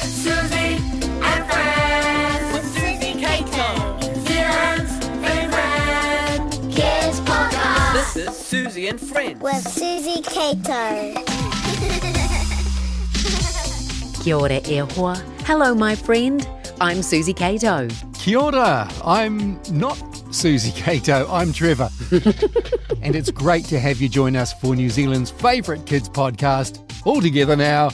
Suzy and Friends. With Suzy Cato. Zealand's favourite Kids Podcast. This is Suzy and Friends. With Suzy Cato. Kia ora e hoa. Hello, my friend. I'm Suzy Cato. Kia ora. I'm not Suzy Cato, I'm Trevor. And it's great to have you join us for New Zealand's favourite kids podcast, all together now,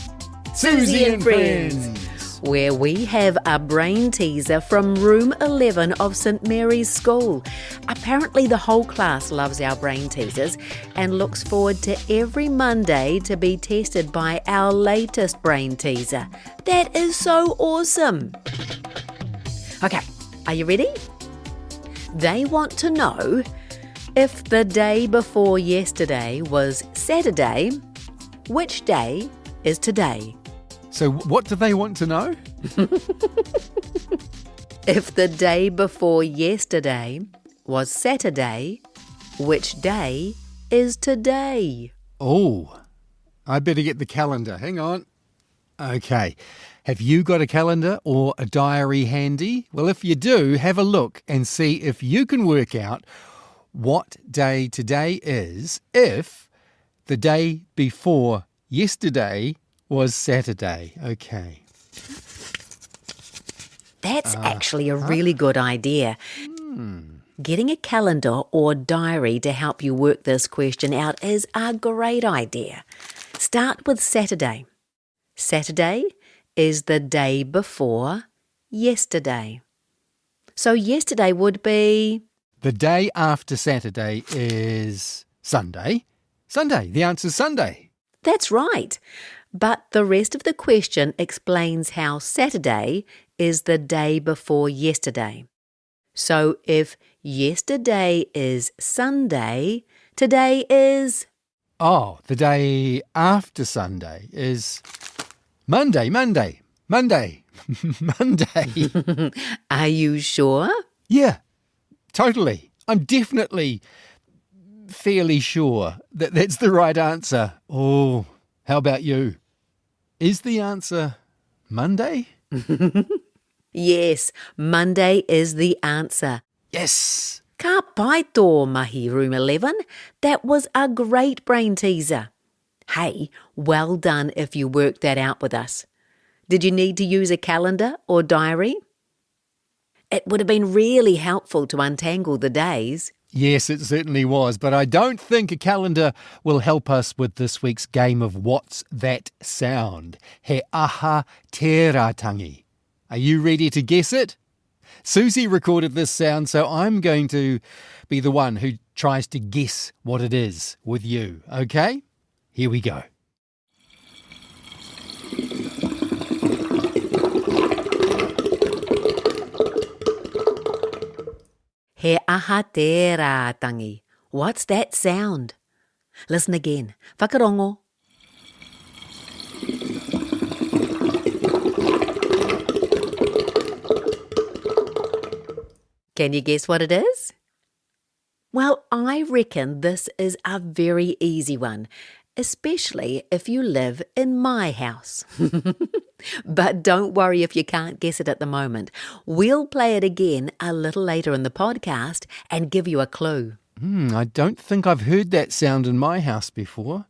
Suzy and Friends. Where we have a brain teaser from room 11 of St Mary's School. Apparently the whole class loves our brain teasers and looks forward to every Monday to be tested by our latest brain teaser. That is so awesome. Okay, are you ready? They want to know if the day before yesterday was Saturday, which day is today? So what do they want to know? If the day before yesterday was Saturday, which day is today? Oh, I better get the calendar. Hang on. Okay. Have you got a calendar or a diary handy? Well, if you do, have a look and see if you can work out what day today is if the day before yesterday was Saturday. Okay. That's actually a really good idea. Getting a calendar or diary to help you work this question out is a great idea. Start with Saturday. Saturday is the day before yesterday. So yesterday would be... The day after Saturday is Sunday. Sunday. The answer's Sunday. That's right. But the rest of the question explains how Saturday is the day before yesterday. So if yesterday is Sunday, today is... Oh, the day after Sunday is Monday. Monday. Are you sure? Yeah, totally. I'm definitely fairly sure that that's the right answer. Oh, how about you? Is the answer Monday? Yes, Monday is the answer. Yes. Ka pai tō mahi room 11. That was a great brain teaser. Hey, well done if you worked that out with us. Did you need to use a calendar or diary? It would have been really helpful to untangle the days. Yes, it certainly was, but I don't think a calendar will help us with this week's game of What's That Sound? He aha tēratangi. Are you ready to guess it? Suzy recorded this sound, so I'm going to be the one who tries to guess what it is with you, okay? Here we go. He aha tēratangi. What's that sound? Listen again. Whakarongo. Can you guess what it is? Well, I reckon this is a very easy one, especially if you live in my house. But don't worry if you can't guess it at the moment. We'll play it again a little later in the podcast and give you a clue. I don't think I've heard that sound in my house before.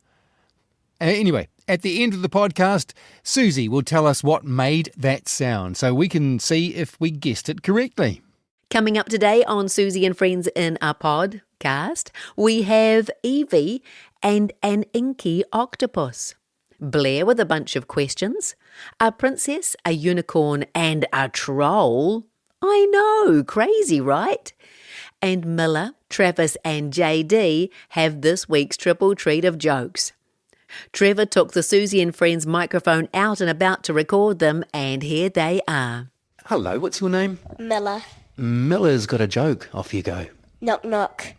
Anyway, at the end of the podcast, Suzy will tell us what made that sound so we can see if we guessed it correctly. Coming up today on Suzy and Friends in a podcast, we have Evie and an Inky Octopus, Blair with a bunch of questions, a princess, a unicorn and a troll. I know, crazy, right? And Miller, Travis and JD have this week's triple treat of jokes. Trevor took the Suzy and Friends microphone out and about to record them, and here they are. Hello, what's your name? Miller. Miller's got a joke. Off you go. Knock knock.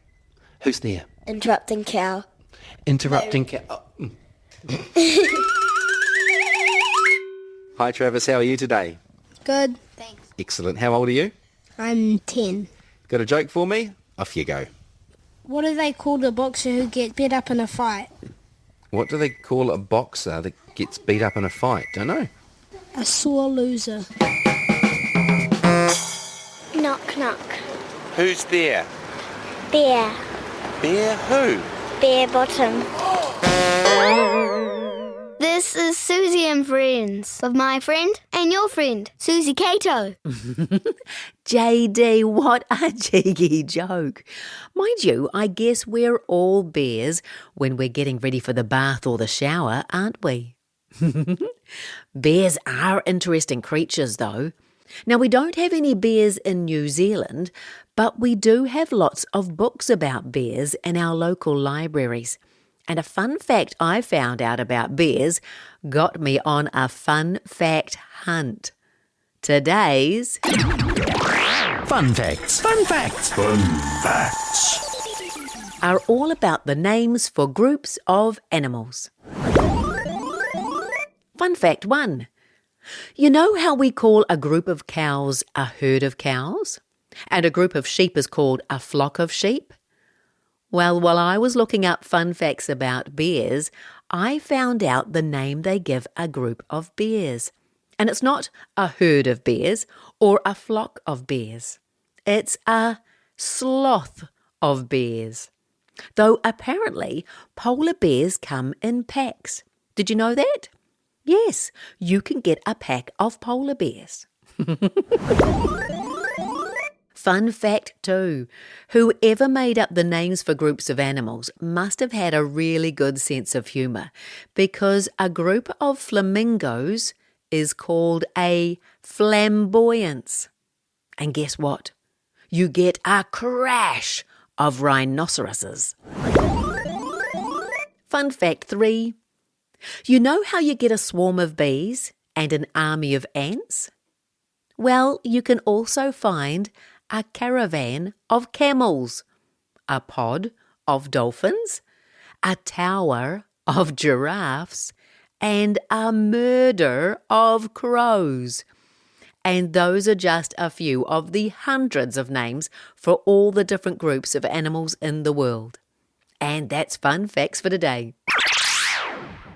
Who's there? Interrupting cow. Interrupting Hi, Travis. How are you today? Good, thanks. Excellent. How old are you? I'm 10. Got a joke for me? Off you go. What do they call the boxer who gets beat up in a fight? What do they call a boxer that gets beat up in a fight? Don't know. A sore loser. Knock knock. Who's there? Bear. Bear who? Bear bottom. This is Suzy and Friends with my friend and your friend, Suzy Cato. JD, what a cheeky joke. Mind you, I guess we're all bears when we're getting ready for the bath or the shower, aren't we? Bears are interesting creatures, though. Now, we don't have any bears in New Zealand, but we do have lots of books about bears in our local libraries. And a fun fact I found out about bears got me on a fun fact hunt. Today's Fun facts. Fun facts. Fun facts. are all about the names for groups of animals. Fun fact 1. You know how we call a group of cows a herd of cows? And a group of sheep is called a flock of sheep? Well, while I was looking up fun facts about bears, I found out the name they give a group of bears. And it's not a herd of bears or a flock of bears. It's a sloth of bears. Though apparently polar bears come in packs. Did you know that? Yes, you can get a pack of polar bears. Fun fact 2. Whoever made up the names for groups of animals must have had a really good sense of humour, because a group of flamingos is called a flamboyance. And guess what? You get a crash of rhinoceroses. Fun fact 3. You know how you get a swarm of bees and an army of ants? Well, you can also find a caravan of camels, a pod of dolphins, a tower of giraffes, and a murder of crows. And those are just a few of the hundreds of names for all the different groups of animals in the world. And that's Fun Facts for today.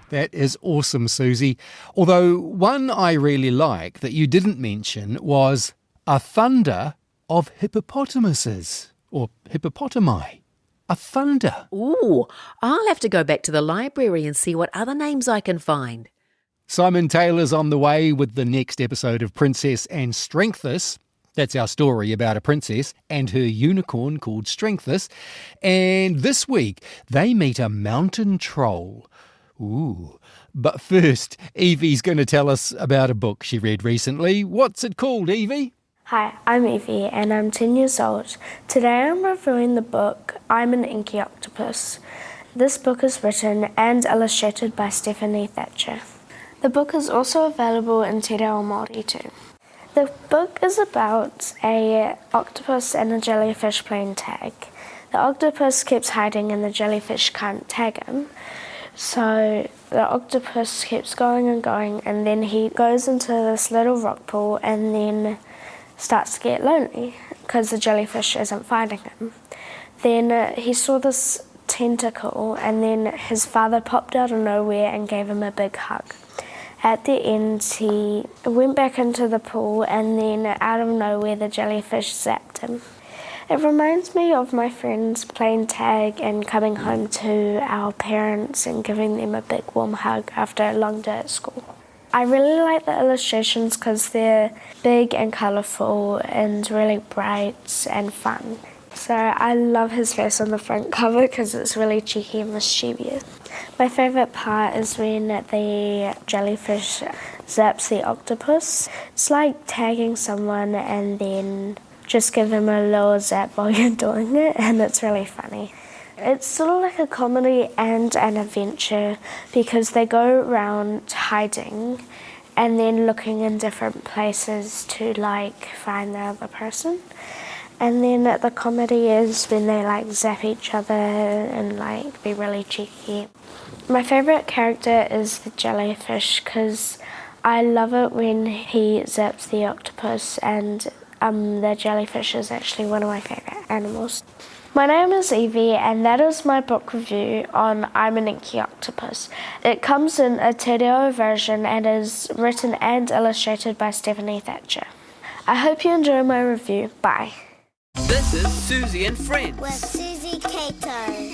That is awesome, Suzy. Although one I really like that you didn't mention was a thunder of hippopotamuses, or hippopotami. A thunder. Ooh, I'll have to go back to the library and see what other names I can find. Simon Taylor's on the way with the next episode of Princess and Strengthus. That's our story about a princess and her unicorn called Strengthus. And this week, they meet a mountain troll. Ooh. But first, Evie's going to tell us about a book she read recently. What's it called, Evie? Hi, I'm Evie and I'm 10 years old. Today I'm reviewing the book I'm an Inky Octopus. This book is written and illustrated by Stephanie Thatcher. The book is also available in Te Reo Māori too. The book is about a octopus and a jellyfish playing tag. The octopus keeps hiding and the jellyfish can't tag him. So the octopus keeps going and then he goes into this little rock pool and then starts to get lonely because the jellyfish isn't finding him. Then he saw this tentacle and then his father popped out of nowhere and gave him a big hug. At the end he went back into the pool and then out of nowhere the jellyfish zapped him. It reminds me of my friends playing tag and coming home to our parents and giving them a big warm hug after a long day at school. I really like the illustrations because they're big and colourful and really bright and fun. So I love his face on the front cover because it's really cheeky and mischievous. My favourite part is when the jellyfish zaps the octopus. It's like tagging someone and then just give them a little zap while you're doing it, and it's really funny. It's sort of like a comedy and an adventure because they go around hiding and then looking in different places to find the other person. And then the comedy is when they zap each other and be really cheeky. My favourite character is the jellyfish because I love it when he zaps the octopus, and the jellyfish is actually one of my favourite animals. My name is Evie, and that is my book review on I'm an Inky Octopus. It comes in a te reo version and is written and illustrated by Stephanie Thatcher. I hope you enjoy my review. Bye. This is Suzy and Friends. With Suzy Cato.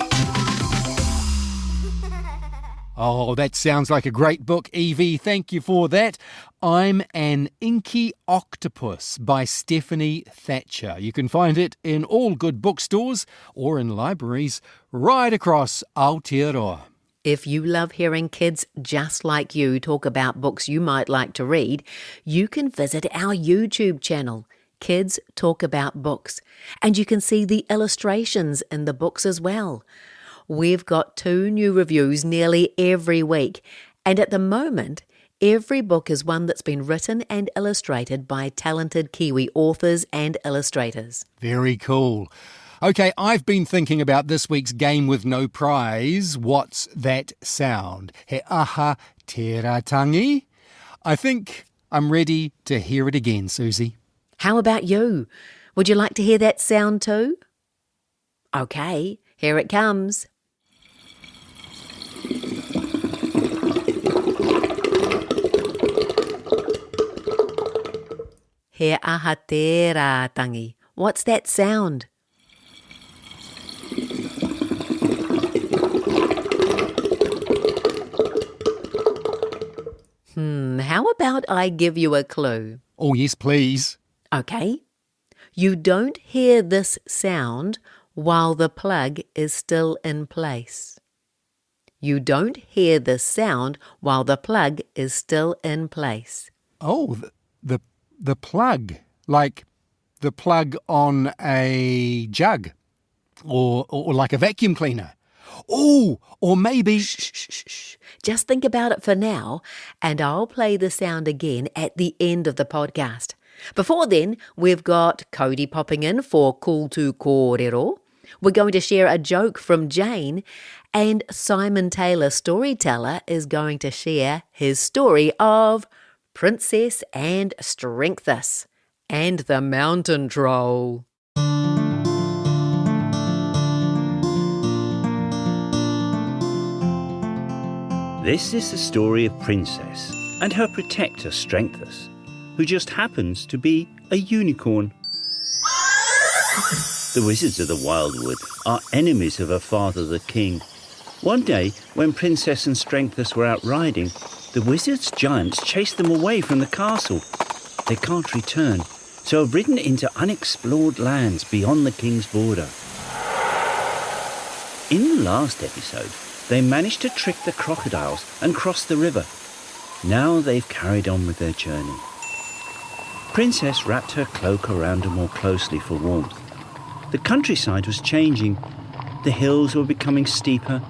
Oh, that sounds like a great book, Evie. Thank you for that. I'm an Inky Octopus by Stephanie Thatcher. You can find it in all good bookstores or in libraries right across Aotearoa. If you love hearing kids just like you talk about books you might like to read, you can visit our YouTube channel, Kids Talk About Books, and you can see the illustrations in the books as well. We've got 2 new reviews nearly every week, and at the moment, every book is one that's been written and illustrated by talented Kiwi authors and illustrators. Very cool. OK, I've been thinking about this week's game with no prize. What's that sound? He aha tērā tangi. I think I'm ready to hear it again, Suzy. How about you? Would you like to hear that sound too? OK, here it comes. He aha tērā tangi. What's that sound? How about I give you a clue? Oh, yes, please. OK. You don't hear this sound while the plug is still in place. You don't hear this sound while the plug is still in place. Oh, the plug. Like the plug on a jug. Or like a vacuum cleaner. Oh, or maybe... Shh. Just think about it for now, and I'll play the sound again at the end of the podcast. Before then, we've got Cody popping in for Cool to Kōrero. We're going to share a joke from Jane, and Simon Taylor, storyteller, is going to share his story of Princess and Strengthus and the Mountain Troll. This is the story of Princess and her protector Strengthus, who just happens to be a unicorn. The wizards of the Wildwood are enemies of her father the king. One day, when Princess and Strengthus were out riding, the wizards' giants chased them away from the castle. They can't return, so have ridden into unexplored lands beyond the king's border. In the last episode, they managed to trick the crocodiles and cross the river. Now they've carried on with their journey. Princess wrapped her cloak around her more closely for warmth. The countryside was changing. The hills were becoming steeper.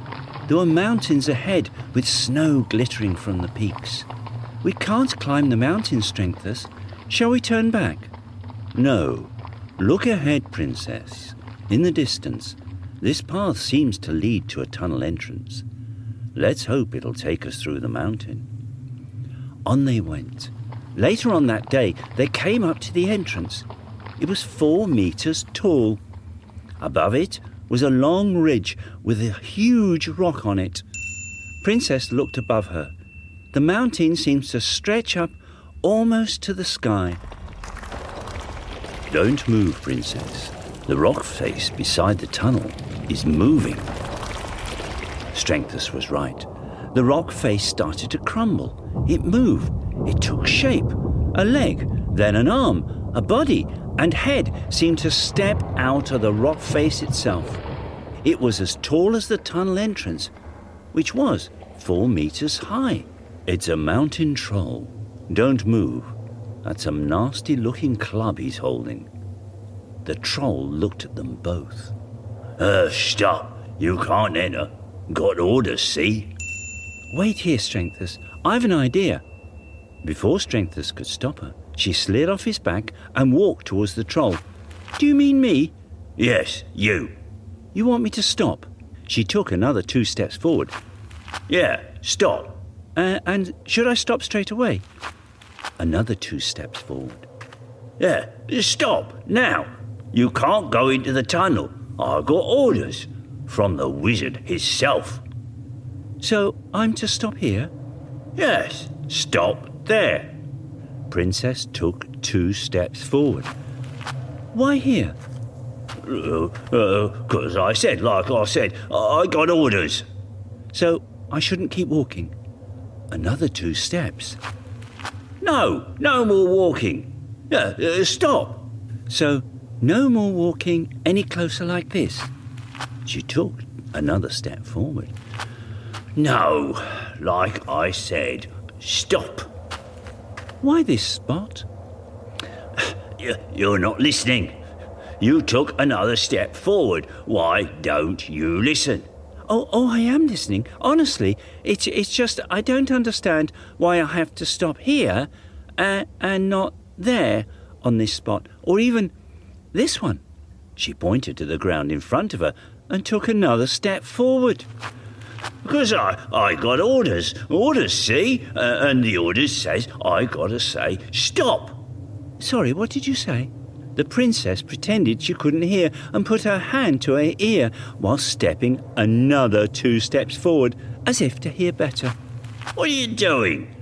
There were mountains ahead with snow glittering from the peaks. We can't climb the mountain, Strengthus. Shall we turn back? No. Look ahead, Princess. In the distance, this path seems to lead to a tunnel entrance. Let's hope it'll take us through the mountain. On they went. Later on that day, they came up to the entrance. It was 4 meters tall. Above it was a long ridge with a huge rock on it. Princess looked above her. The mountain seems to stretch up almost to the sky. Don't move, Princess. The rock face beside the tunnel is moving. Strengthus was right. The rock face started to crumble. It moved. It took shape. A leg, then an arm, a body, and head seemed to step out of the rock face itself. It was as tall as the tunnel entrance, which was 4 meters high. It's a mountain troll. Don't move. That's a nasty-looking club he's holding. The troll looked at them both. Stop. You can't enter. Got orders, see? Wait here, Strengthus. I've an idea. Before Strengthus could stop her, she slid off his back and walked towards the troll. Do you mean me? Yes, you. You want me to stop? She took another 2 steps forward. Yeah, stop. And should I stop straight away? Another 2 steps forward. Yeah, stop, now. You can't go into the tunnel. I got orders from the wizard himself. So I'm to stop here? Yes, stop there. Princess took 2 steps forward. Why here? 'Cause I said, I got orders. So I shouldn't keep walking. Another 2 steps. No more walking. Stop. So no more walking any closer like this. She took another step forward. No, like I said, stop. Why this spot? You're not listening. You took another step forward. Why don't you listen? Oh, I am listening. Honestly, it's just I don't understand why I have to stop here and not there on this spot, or even this one. She pointed to the ground in front of her and took another step forward. Because I got orders, see? And the orders says I gotta say stop. Sorry, what did you say? The princess pretended she couldn't hear and put her hand to her ear while stepping another 2 steps forward, as if to hear better. What are you doing?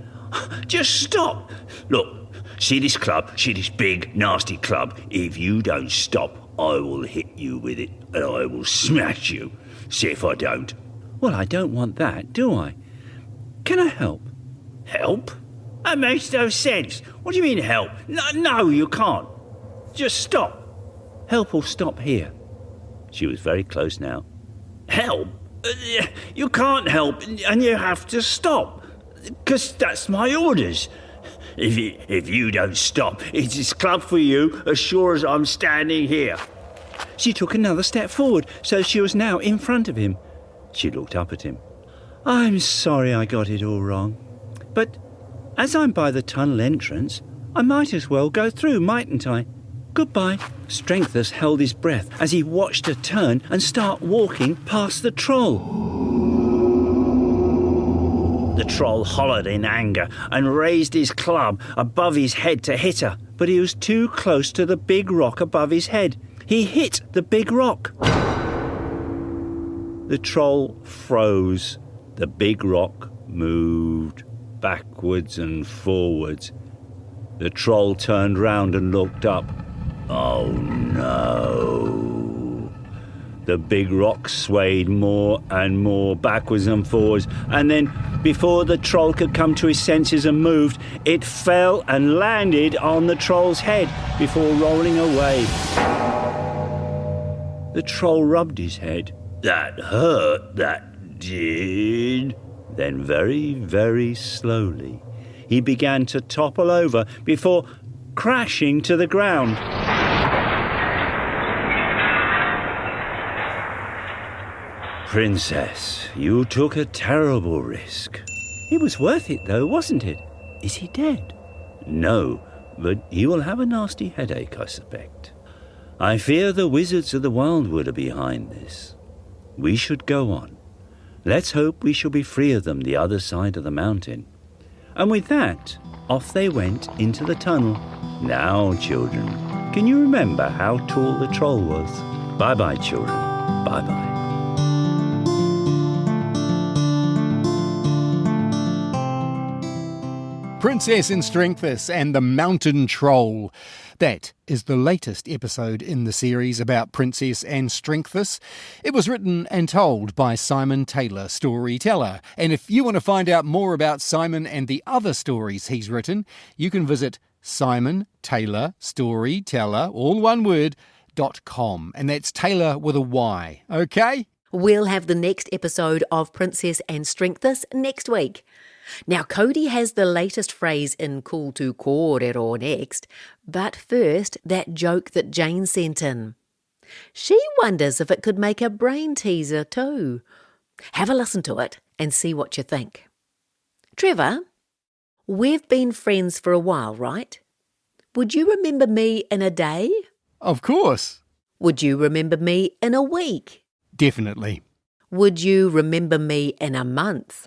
Just stop. Look, see this club? See this big, nasty club? If you don't stop, I will hit you with it and I will smash you. See if I don't. Well, I don't want that, do I? Can I help? Help? That makes no sense. What do you mean help? No, you can't. Just stop. Help or stop here. She was very close now. Help? You can't help and you have to stop. Because that's my orders. If you don't stop, it's this club for you as sure as I'm standing here. She took another step forward, so she was now in front of him. She looked up at him. I'm sorry I got it all wrong. But as I'm by the tunnel entrance, I might as well go through, mightn't I? Goodbye. Strengthus held his breath as he watched her turn and start walking past the troll. The troll hollered in anger and raised his club above his head to hit her, but he was too close to the big rock above his head. He hit the big rock. The troll froze. The big rock moved backwards and forwards. The troll turned round and looked up. Oh no. The big rock swayed more and more backwards and forwards, and then, before the troll could come to his senses and moved, it fell and landed on the troll's head before rolling away. The troll rubbed his head. That hurt, that did. Then very, very slowly, he began to topple over before crashing to the ground. Princess, you took a terrible risk. It was worth it, though, wasn't it? Is he dead? No, but he will have a nasty headache, I suspect. I fear the wizards of the Wildwood are behind this. We should go on. Let's hope we shall be free of them the other side of the mountain. And with that, off they went into the tunnel. Now, children, can you remember how tall the troll was? Bye-bye, children. Bye-bye. Princess and Strengthus and the Mountain Troll. That is the latest episode in the series about Princess and Strengthus. It was written and told by Simon Taylor, storyteller. And if you want to find out more about Simon and the other stories he's written, you can visit Simon Taylor Storyteller, all one word, .com. And that's Taylor with a Y, okay? We'll have the next episode of Princess and Strengthus next week. Now, Cody has the latest phrase in Cool to Kōrero next, but first, that joke that Jane sent in. She wonders if it could make a brain teaser too. Have a listen to it and see what you think. Trevor, we've been friends for a while, right? Would you remember me in a day? Of course. Would you remember me in a week? Definitely. Would you remember me in a month?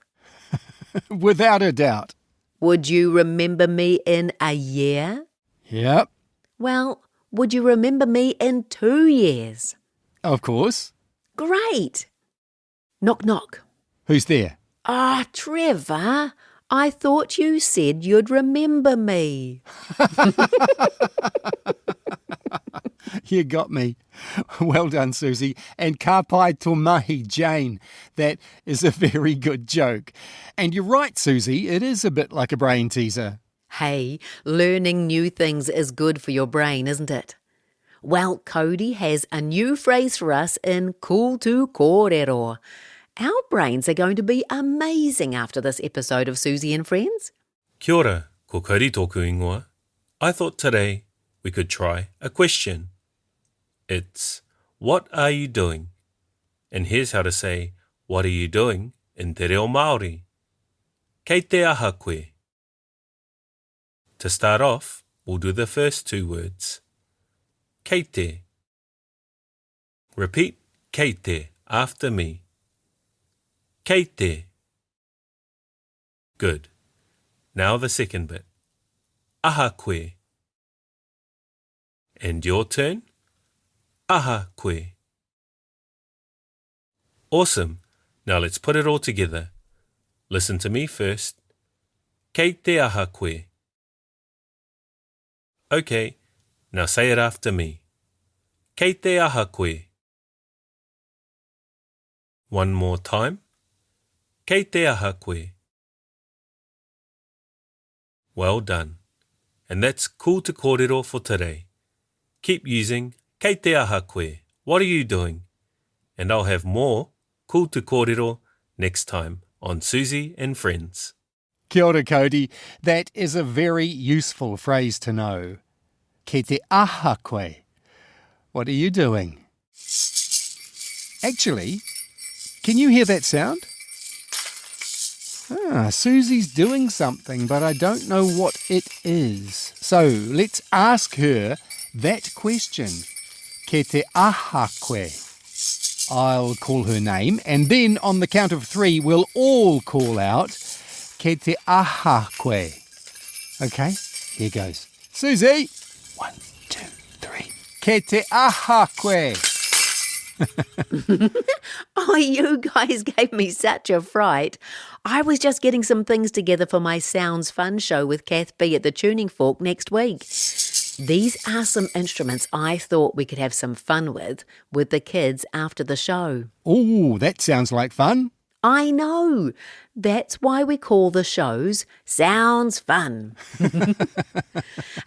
Without a doubt. Would you remember me in a year? Yep. Well, would you remember me in 2 years? Of course. Great. Knock, knock. Who's there? Ah, Trevor, I thought you said you'd remember me. You got me. Well done, Suzy. And ka pai tō mahi, Jane. That is a very good joke. And you're right, Suzy, it is a bit like a brain teaser. Hey, learning new things is good for your brain, isn't it? Well, Cody has a new phrase for us in Cool to Kōrero. Our brains are going to be amazing after this episode of Suzy and Friends. Kia ora, ko Cody tōku ingoa. I thought today we could try a question. It's, what are you doing? And here's how to say, what are you doing in te reo Māori. Kei te aha koe. To start off, we'll do the first two words. Kei te. Repeat kei te after me. Kei te. Good. Now the second bit. Aha koe. And your turn. Aha koe. Awesome. Now let's put it all together. Listen to me first. Kei te aha koe. Okay, now say it after me. Kei te aha koe. One more time. Kei te aha koe. Well done. And that's Cool to Kōrero for today. Keep using Kei te aha koe. What are you doing? And I'll have more Cool to Kōrero next time on Suzy and Friends. Kia ora, Cody. That is a very useful phrase to know. Kei te aha koe. What are you doing? Actually, can you hear that sound? Suzy's doing something, but I don't know what it is. So let's ask her that question. Kei te aha koe. I'll call her name, and then on the count of three, we'll all call out Kei te aha koe. Okay, here goes. Suzy! 1, 2, 3. Kei te aha koe. Oh, you guys gave me such a fright. I was just getting some things together for my Sounds Fun show with Kath B at the Tuning Fork next week. These are some instruments I thought we could have some fun with the kids after the show. Oh, that sounds like fun. I know. That's why we call the shows Sounds Fun.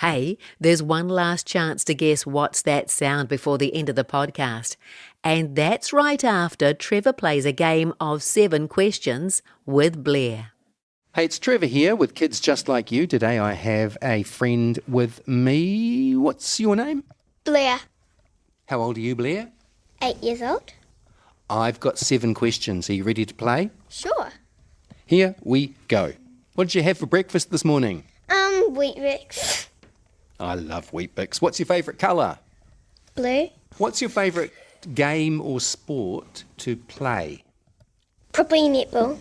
Hey, there's one last chance to guess what's that sound before the end of the podcast. And that's right after Trevor plays a game of 7 questions with Blair. Hey, it's Trevor here with Kids Just Like You. Today I have a friend with me. What's your name? Blair. How old are you, Blair? 8 years old. I've got 7 questions. Are you ready to play? Sure. Here we go. What did you have for breakfast this morning? Wheat Bix. I love Wheat Bix. What's your favourite colour? Blue. What's your favourite game or sport to play? Probably netball.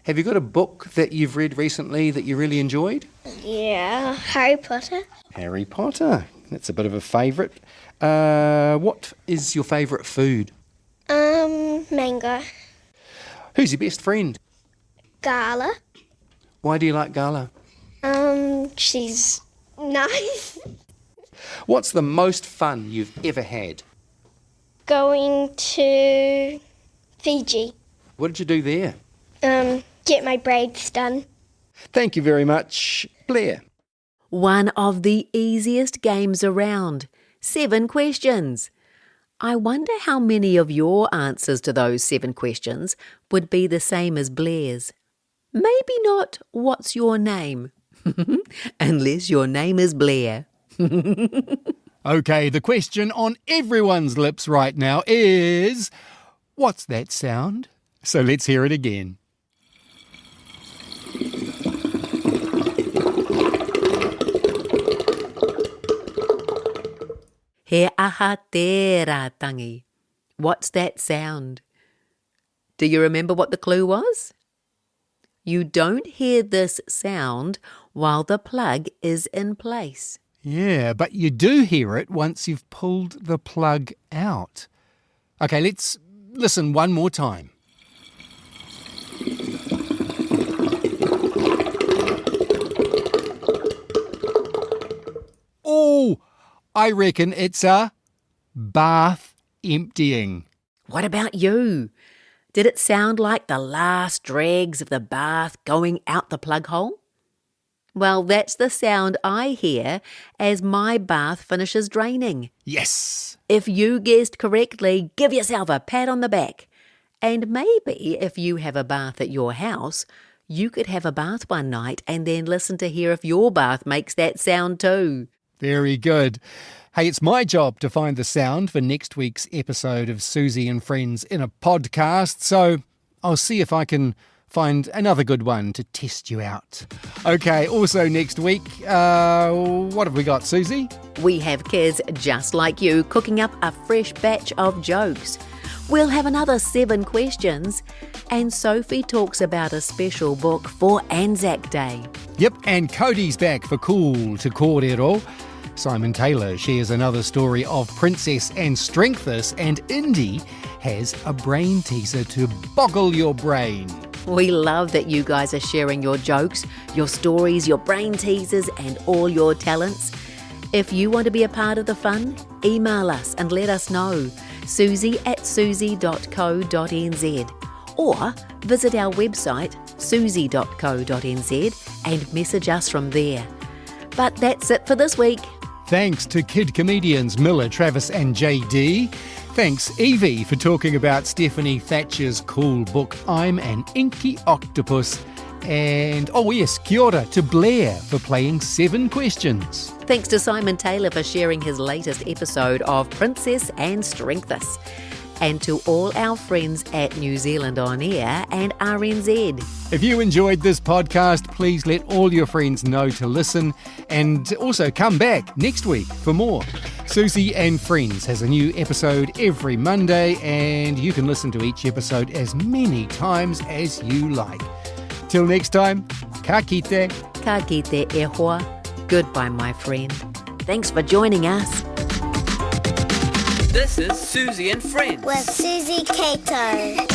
Have you got a book that you've read recently that you really enjoyed? Yeah, Harry Potter. Harry Potter. That's a bit of a favourite. What is your favourite food? Mango. Who's your best friend? Gala. Why do you like Gala? She's nice. What's the most fun you've ever had? Going to Fiji. What did you do there? Get my braids done. Thank you very much, Blair. One of the easiest games around. 7 questions. I wonder how many of your answers to those 7 questions would be the same as Blair's. Maybe not, what's your name? Unless your name is Blair. Okay, the question on everyone's lips right now is, what's that sound? So let's hear it again. He aha tērā tangi. What's that sound? Do you remember what the clue was? You don't hear this sound while the plug is in place. Yeah, but you do hear it once you've pulled the plug out. Okay, let's listen one more time. Oh, I reckon it's a bath emptying. What about you? Did it sound like the last dregs of the bath going out the plug hole? Well, that's the sound I hear as my bath finishes draining. Yes! If you guessed correctly, give yourself a pat on the back. And maybe if you have a bath at your house, you could have a bath one night and then listen to hear if your bath makes that sound too. Very good. Hey, it's my job to find the sound for next week's episode of Suzy and Friends in a podcast, so I'll see if I can find another good one to test you out. Okay, also next week, what have we got, Suzy? We have kids just like you cooking up a fresh batch of jokes. We'll have another 7 questions, and Sophie talks about a special book for Anzac Day. Yep, and Cody's back for Cool to Kōrero. Simon Taylor shares another story of Princess and Strengthus, and Indy has a brain teaser to boggle your brain. We love that you guys are sharing your jokes, your stories, your brain teasers, and all your talents. If you want to be a part of the fun, email us and let us know. suzy@suzy.co.nz, or visit our website suzy.co.nz and message us from there. But that's it for this week. Thanks to kid comedians Miller, Travis and JD. Thanks, Evie, for talking about Stephanie Thatcher's cool book, I'm an Inky Octopus. And, oh yes, kia ora to Blair for playing 7 questions. Thanks to Simon Taylor for sharing his latest episode of Princess and Strengthus. And to all our friends at New Zealand On Air and RNZ. If you enjoyed this podcast, please let all your friends know to listen, and also come back next week for more. Suzy and Friends has a new episode every Monday, and you can listen to each episode as many times as you like. Till next time, ka kite. Ka kite e hoa. Goodbye, my friend. Thanks for joining us. This is Suzy and Friends. With Suzy Cato.